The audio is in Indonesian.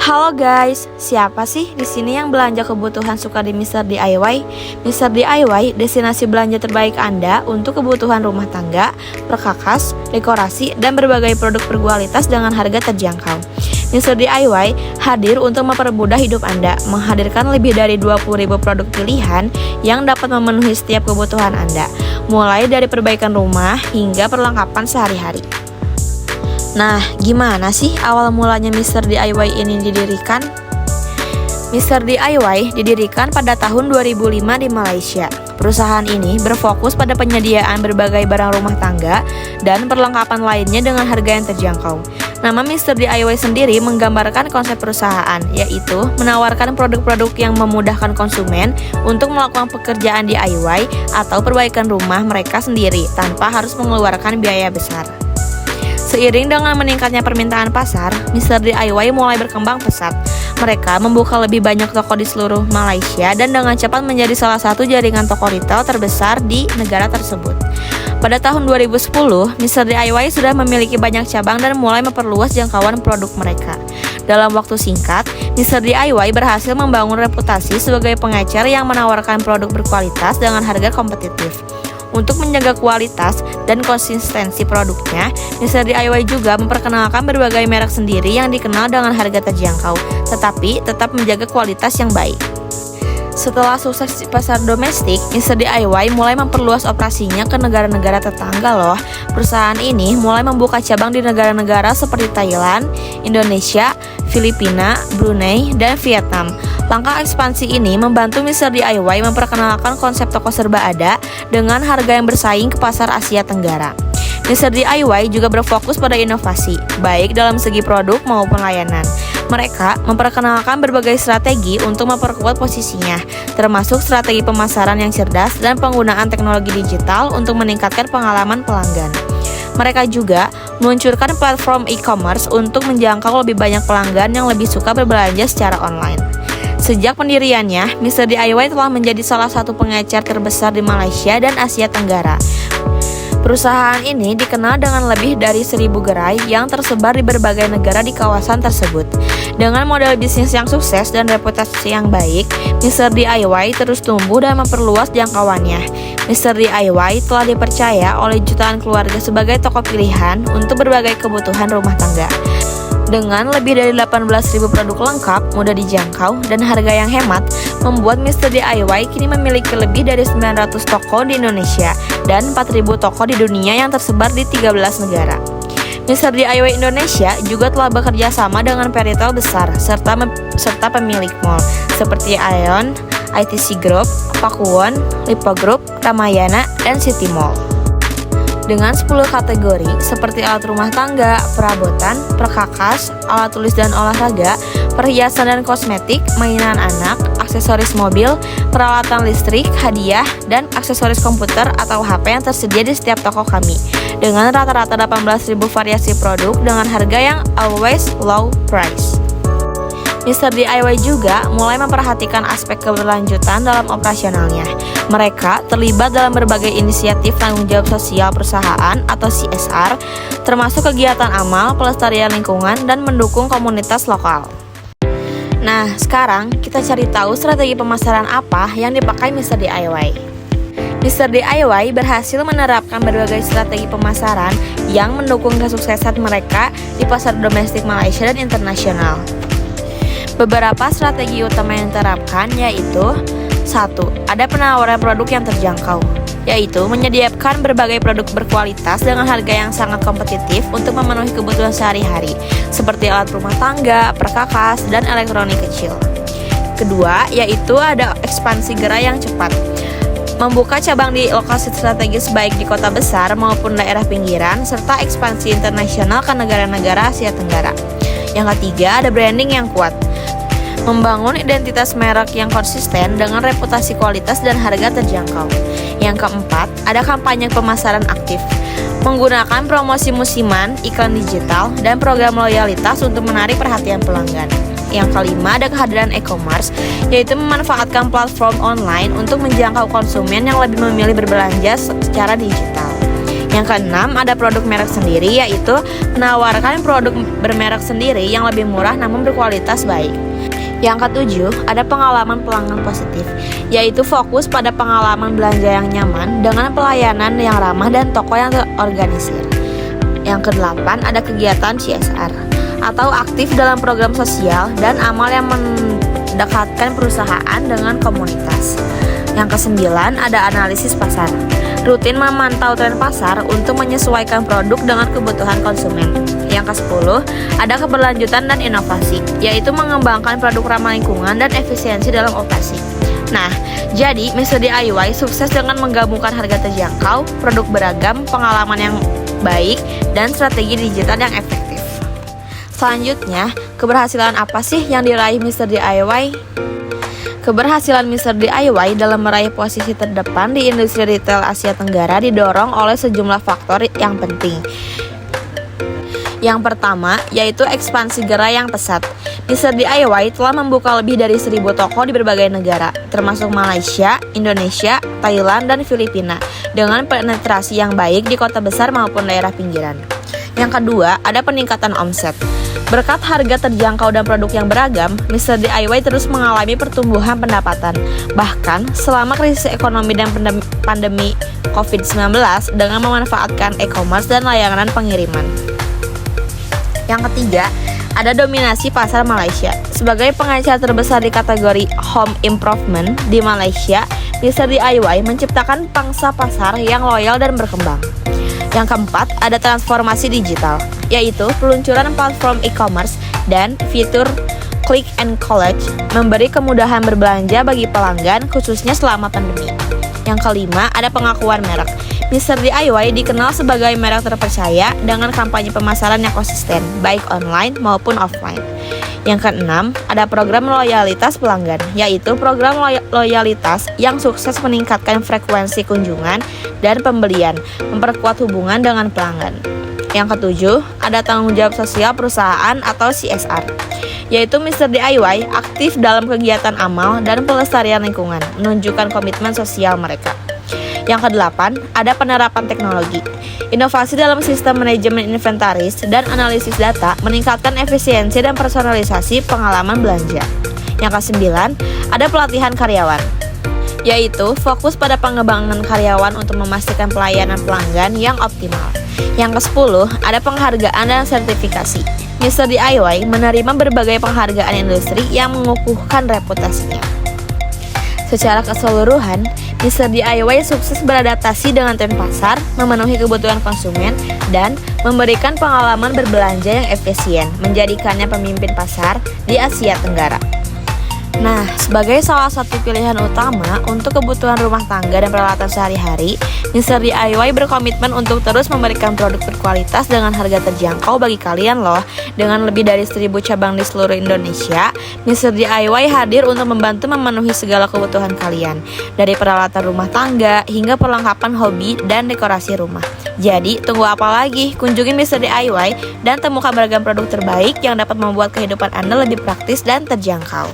Halo guys, siapa sih di sini yang belanja kebutuhan suka di Mr. DIY? Mr. DIY, destinasi belanja terbaik Anda untuk kebutuhan rumah tangga, perkakas, dekorasi, dan berbagai produk berkualitas dengan harga terjangkau. Mr. DIY hadir untuk mempermudah hidup Anda, menghadirkan lebih dari 20.000 produk pilihan yang dapat memenuhi setiap kebutuhan Anda, mulai dari perbaikan rumah hingga perlengkapan sehari-hari. Nah, gimana sih awal mulanya Mr. DIY ini didirikan? Mr. DIY didirikan pada tahun 2005 di Malaysia. Perusahaan ini berfokus pada penyediaan berbagai barang rumah tangga dan perlengkapan lainnya dengan harga yang terjangkau. Nama Mr. DIY sendiri menggambarkan konsep perusahaan, yaitu menawarkan produk-produk yang memudahkan konsumen untuk melakukan pekerjaan DIY atau perbaikan rumah mereka sendiri tanpa harus mengeluarkan biaya besar. Seiring dengan meningkatnya permintaan pasar, Mr. DIY mulai berkembang pesat. Mereka membuka lebih banyak toko di seluruh Malaysia dan dengan cepat menjadi salah satu jaringan toko retail terbesar di negara tersebut. Pada tahun 2010, Mr. DIY sudah memiliki banyak cabang dan mulai memperluas jangkauan produk mereka. Dalam waktu singkat, Mr. DIY berhasil membangun reputasi sebagai pengecer yang menawarkan produk berkualitas dengan harga kompetitif. Untuk menjaga kualitas dan konsistensi produknya, Mr. DIY juga memperkenalkan berbagai merek sendiri yang dikenal dengan harga terjangkau, tetapi tetap menjaga kualitas yang baik. Setelah sukses di pasar domestik, Mr. DIY mulai memperluas operasinya ke negara-negara tetangga loh. Perusahaan ini mulai membuka cabang di negara-negara seperti Thailand, Indonesia, Filipina, Brunei, dan Vietnam. Langkah ekspansi ini membantu Mr. DIY memperkenalkan konsep toko serba ada dengan harga yang bersaing ke pasar Asia Tenggara. Mr. DIY juga berfokus pada inovasi, baik dalam segi produk maupun layanan. Mereka memperkenalkan berbagai strategi untuk memperkuat posisinya, termasuk strategi pemasaran yang cerdas dan penggunaan teknologi digital untuk meningkatkan pengalaman pelanggan. Mereka juga meluncurkan platform e-commerce untuk menjangkau lebih banyak pelanggan yang lebih suka berbelanja secara online. Sejak pendiriannya, Mr. DIY telah menjadi salah satu pengecer terbesar di Malaysia dan Asia Tenggara. Perusahaan ini dikenal dengan lebih dari 1.000 gerai yang tersebar di berbagai negara di kawasan tersebut. Dengan model bisnis yang sukses dan reputasi yang baik, Mr. DIY terus tumbuh dan memperluas jangkauannya. Mr. DIY telah dipercaya oleh jutaan keluarga sebagai toko pilihan untuk berbagai kebutuhan rumah tangga. Dengan lebih dari 18.000 produk lengkap, mudah dijangkau, dan harga yang hemat, membuat Mr. DIY kini memiliki lebih dari 900 toko di Indonesia dan 4.000 toko di dunia yang tersebar di 13 negara. Mr. DIY Indonesia juga telah bekerja sama dengan peritel besar serta pemilik mall seperti Aeon, ITC Group, Pakuwon, Lipo Group, Ramayana, dan City Mall. Dengan 10 kategori seperti alat rumah tangga, perabotan, perkakas, alat tulis dan olahraga, perhiasan dan kosmetik, mainan anak, aksesoris mobil, peralatan listrik, hadiah, dan aksesoris komputer atau HP yang tersedia di setiap toko kami. Dengan rata-rata 18.000 variasi produk dengan harga yang always low price. Mr. DIY juga mulai memperhatikan aspek keberlanjutan dalam operasionalnya. Mereka terlibat dalam berbagai inisiatif tanggung jawab sosial perusahaan atau CSR, termasuk kegiatan amal, pelestarian lingkungan, dan mendukung komunitas lokal. Nah, sekarang kita cari tahu strategi pemasaran apa yang dipakai Mr. DIY. Mr. DIY berhasil menerapkan berbagai strategi pemasaran yang mendukung kesuksesan mereka di pasar domestik Malaysia dan internasional. Beberapa strategi utama yang diterapkan yaitu 1. Ada penawaran produk yang terjangkau, yaitu menyediakan berbagai produk berkualitas dengan harga yang sangat kompetitif untuk memenuhi kebutuhan sehari-hari, seperti alat rumah tangga, perkakas, dan elektronik kecil. Kedua, yaitu ada ekspansi gerai yang cepat. Membuka cabang di lokasi strategis baik di kota besar maupun daerah pinggiran, serta ekspansi internasional ke negara-negara Asia Tenggara. Yang ketiga, ada branding yang kuat. Membangun identitas merek yang konsisten dengan reputasi kualitas dan harga terjangkau. Yang keempat, ada kampanye pemasaran aktif. Menggunakan promosi musiman, iklan digital, dan program loyalitas untuk menarik perhatian pelanggan. Yang kelima, ada kehadiran e-commerce, yaitu memanfaatkan platform online untuk menjangkau konsumen yang lebih memilih berbelanja secara digital. Yang keenam, ada produk merek sendiri, yaitu menawarkan produk bermerek sendiri yang lebih murah namun berkualitas baik. Yang ketujuh, ada pengalaman pelanggan positif, yaitu fokus pada pengalaman belanja yang nyaman dengan pelayanan yang ramah dan toko yang terorganisir. Yang kedelapan, ada kegiatan CSR atau aktif dalam program sosial dan amal yang mendekatkan perusahaan dengan komunitas. Yang kesembilan, ada analisis pasar. Rutin memantau tren pasar untuk menyesuaikan produk dengan kebutuhan konsumen. Yang ke-10, ada keberlanjutan dan inovasi, yaitu mengembangkan produk ramah lingkungan dan efisiensi dalam operasi. Nah, jadi Mr. DIY sukses dengan menggabungkan harga terjangkau, produk beragam, pengalaman yang baik, dan strategi digital yang efektif. Selanjutnya, keberhasilan apa sih yang diraih Mr. DIY? Keberhasilan Mr. DIY dalam meraih posisi terdepan di industri retail Asia Tenggara didorong oleh sejumlah faktor yang penting. Yang pertama, yaitu ekspansi gerai yang pesat. Mr. DIY telah membuka lebih dari 1.000 toko di berbagai negara, termasuk Malaysia, Indonesia, Thailand, dan Filipina, dengan penetrasi yang baik di kota besar maupun daerah pinggiran. Yang kedua, ada peningkatan omset. Berkat harga terjangkau dan produk yang beragam, Mr. DIY terus mengalami pertumbuhan pendapatan. Bahkan, selama krisis ekonomi dan pandemi COVID-19 dengan memanfaatkan e-commerce dan layanan pengiriman. Yang ketiga, ada dominasi pasar Malaysia. Sebagai pengecer terbesar di kategori home improvement di Malaysia, Mr. DIY menciptakan pangsa pasar yang loyal dan berkembang. Yang keempat, ada transformasi digital, yaitu peluncuran platform e-commerce dan fitur click and collect memberi kemudahan berbelanja bagi pelanggan khususnya selama pandemi. Yang kelima, ada pengakuan merek. Mr. DIY dikenal sebagai merek terpercaya dengan kampanye pemasaran yang konsisten, baik online maupun offline. Yang keenam, ada program loyalitas pelanggan, yaitu program loyalitas yang sukses meningkatkan frekuensi kunjungan dan pembelian, memperkuat hubungan dengan pelanggan. Yang ketujuh, ada tanggung jawab sosial perusahaan atau CSR, yaitu Mr. DIY aktif dalam kegiatan amal dan pelestarian lingkungan, menunjukkan komitmen sosial mereka. Yang kedelapan, ada penerapan teknologi. Inovasi dalam sistem manajemen inventaris dan analisis data meningkatkan efisiensi dan personalisasi pengalaman belanja. Yang kesembilan, ada pelatihan karyawan, yaitu fokus pada pengembangan karyawan untuk memastikan pelayanan pelanggan yang optimal. Yang ke-10, ada penghargaan dan sertifikasi. Mr. DIY menerima berbagai penghargaan industri yang mengukuhkan reputasinya. Secara keseluruhan, Mr. DIY sukses beradaptasi dengan tren pasar, memenuhi kebutuhan konsumen, dan memberikan pengalaman berbelanja yang efisien, menjadikannya pemimpin pasar di Asia Tenggara. Nah, sebagai salah satu pilihan utama untuk kebutuhan rumah tangga dan peralatan sehari-hari, Mr. DIY berkomitmen untuk terus memberikan produk berkualitas dengan harga terjangkau bagi kalian loh. Dengan lebih dari 1.000 cabang di seluruh Indonesia, Mr. DIY hadir untuk membantu memenuhi segala kebutuhan kalian, dari peralatan rumah tangga hingga perlengkapan hobi dan dekorasi rumah. Jadi, tunggu apa lagi? Kunjungi Mr. DIY dan temukan beragam produk terbaik yang dapat membuat kehidupan Anda lebih praktis dan terjangkau.